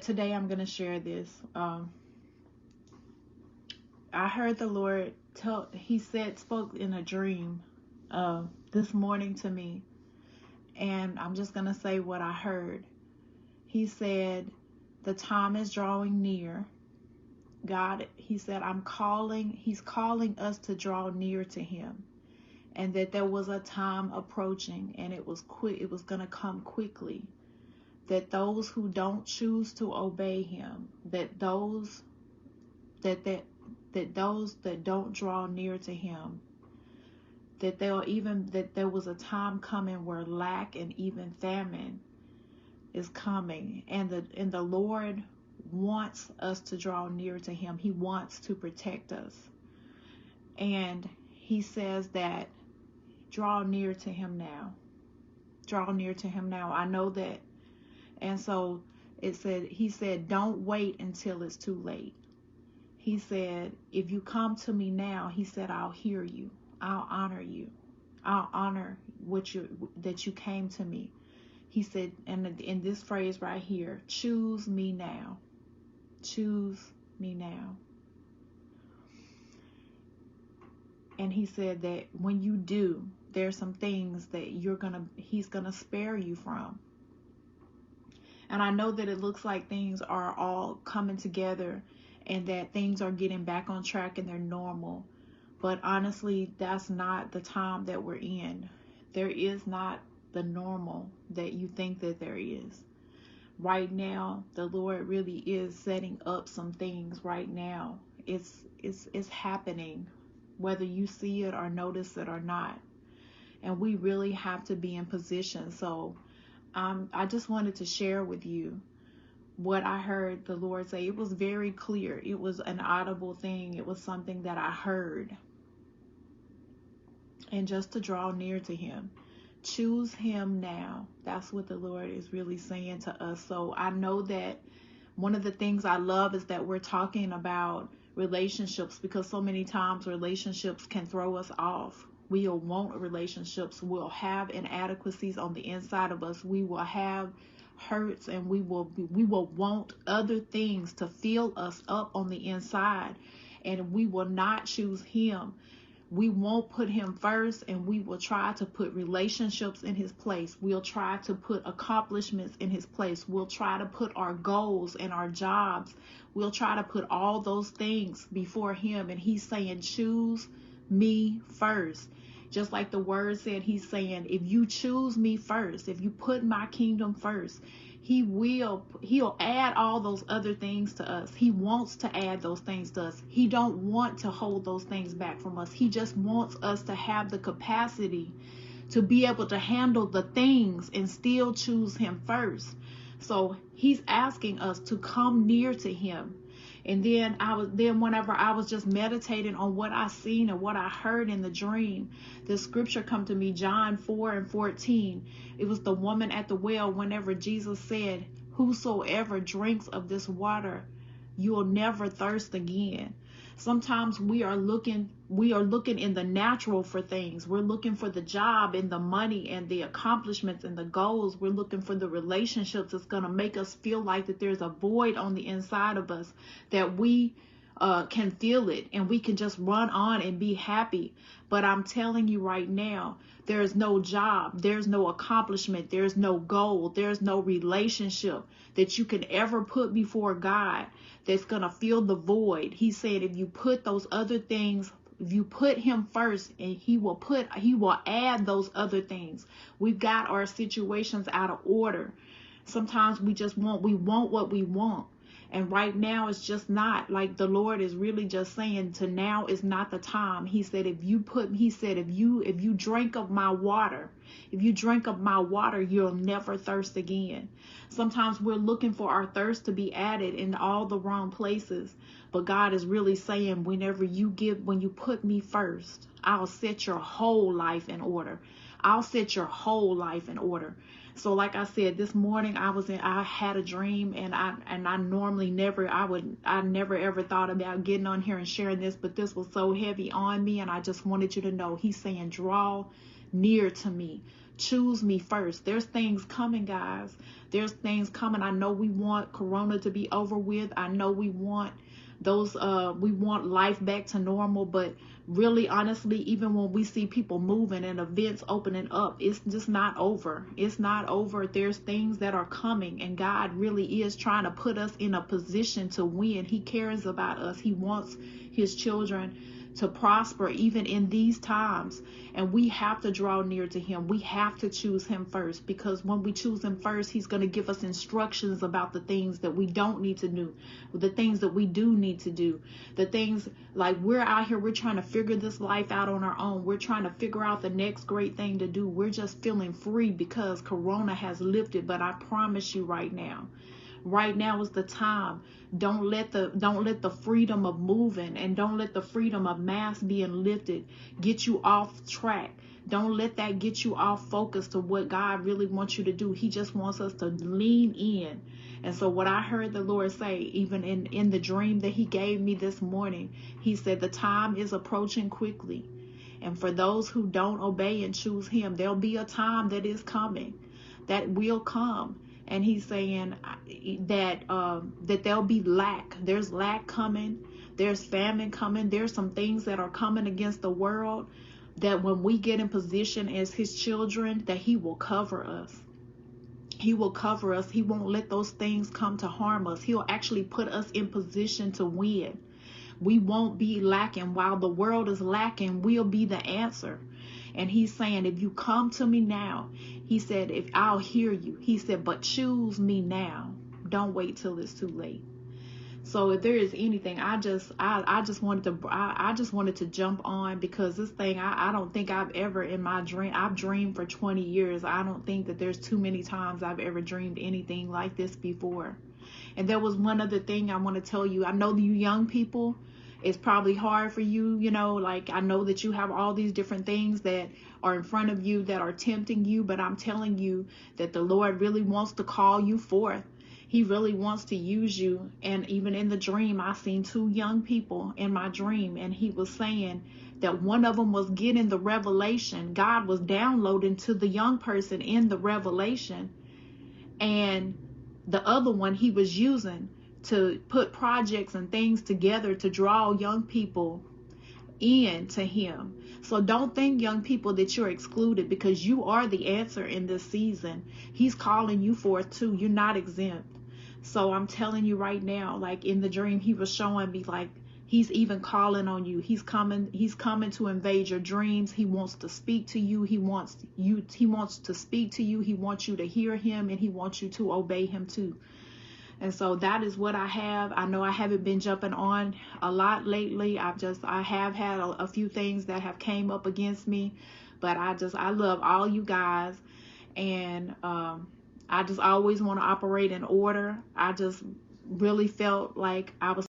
Today I'm going to share this. I heard the Lord spoke in a dream this morning to me. And I'm just going to say what I heard. He said, the time is drawing near. God, he said, he's calling us to draw near to him. And that there was a time approaching, and it was going to come quickly. That those who don't choose to obey him, that those that don't draw near to him, that there was a time coming where lack and even famine is coming, and the Lord wants us to draw near to him. He wants to protect us, and he says that draw near to him now. Draw near to him now. I know that. And so he said, don't wait until it's too late. He said, if you come to me now, he said, I'll hear you. I'll honor you. I'll honor that you came to me. He said, and in this phrase right here, choose me now. Choose me now. And he said that when you do, there's some things that he's gonna spare you from. And I know that it looks like things are all coming together and that things are getting back on track and they're normal. But honestly, that's not the time that we're in. There is not the normal that you think that there is. Right now, the Lord really is setting up some things right now. It's happening, whether you see it or notice it or not. And we really have to be in position. So I just wanted to share with you what I heard the Lord say. It was very clear. It was an audible thing. It was something that I heard. And just to draw near to him. Choose him now. That's what the Lord is really saying to us. So I know that one of the things I love is that we're talking about relationships, because so many times relationships can throw us off. We'll want relationships. We'll have inadequacies on the inside of us. We will have hurts, and we will want other things to fill us up on the inside, and we will not choose him. We won't put him first, and we will try to put relationships in his place. We'll try to put accomplishments in his place. We'll try to put our goals and our jobs. We'll try to put all those things before him. And he's saying, choose me first. Just like the word said, he's saying, if you choose me first, if you put my kingdom first, he'll add all those other things to us. He wants to add those things to us. He don't want to hold those things back from us. He just wants us to have the capacity to be able to handle the things and still choose him first. So he's asking us to come near to him. And then whenever I was just meditating on what I seen and what I heard in the dream, the scripture come to me, John 4:14. It was the woman at the well, whenever Jesus said, whosoever drinks of this water, you'll never thirst again. Sometimes we are looking in the natural for things. We're looking for the job and the money and the accomplishments and the goals. We're looking for the relationships that's going to make us feel like that there's a void on the inside of us, that we can feel it and we can just run on and be happy. But I'm telling you right now, there's no job, there's no accomplishment, there's no goal, there's no relationship that you can ever put before God that's going to fill the void. He said, if you put those other things, if you put him first, and he will add those other things. We've got our situations out of order. Sometimes we want what we want. And right now it's just not. Like the Lord is really just saying to now is not the time. He said, if you drink of my water, you'll never thirst again. Sometimes we're looking for our thirst to be added in all the wrong places. But God is really saying, when you put me first, I'll set your whole life in order. I'll set your whole life in order. So like I said, this morning I had a dream, and I normally never ever thought about getting on here and sharing this, but this was so heavy on me, and I just wanted you to know he's saying, draw near to me. Choose me first. There's things coming, guys. There's things coming. I know we want Corona to be over with. I know we want we want life back to normal, but really, honestly, even when we see people moving and events opening up, it's just not over. It's not over. There's things that are coming, and God really is trying to put us in a position to win. He cares about us. He wants his children to prosper even in these times, and we have to draw near to him. We have to choose him first, because when we choose him first, he's going to give us instructions about the things that we don't need to do, the things that we do need to do, the things like we're out here, we're trying to figure this life out on our own. We're trying to figure out the next great thing to do. We're just feeling free because Corona has lifted. But I promise you right now is the time. Don't let the freedom of moving, and don't let the freedom of mass being lifted get you off track. Don't let that get you off focus to what God really wants you to do. He just wants us to lean in. And so what I heard the Lord say, even in the dream that he gave me this morning, he said the time is approaching quickly. And for those who don't obey and choose him, there'll be a time that is coming, that will come. And he's saying that there'll be lack. There's lack coming. There's famine coming. There's some things that are coming against the world, that when we get in position as his children, that he will cover us. He will cover us. He won't let those things come to harm us. He'll actually put us in position to win. We won't be lacking. While the world is lacking, we'll be the answer. And he's saying, if you come to me now, he said, if I'll hear you. He said, but choose me now. Don't wait till it's too late. So if there is anything, I just wanted to jump on, because this thing, I don't think I've ever in my dream, I've dreamed for 20 years. I don't think that there's too many times I've ever dreamed anything like this before. And there was one other thing I want to tell you. I know you young people, it's probably hard for you, like I know that you have all these different things that are in front of you that are tempting you, but I'm telling you that the Lord really wants to call you forth. He really wants to use you. And even in the dream, I seen two young people in my dream, and he was saying that one of them was getting the revelation. God was downloading to the young person in the revelation, and the other one he was using to put projects and things together to draw young people in to him. So don't think, young people, that you're excluded, because you are the answer in this season. He's calling you forth too. You're not exempt. So I'm telling you right now, like in the dream, he was showing me, like, he's even calling on you. He's coming to invade your dreams. He wants to speak to you. He wants to speak to you. He wants you to hear him, and he wants you to obey him too. And so that is what I have. I know I haven't been jumping on a lot lately. I have had a few things that have came up against me, but I love all you guys. And I just always want to operate in order. I just really felt like I was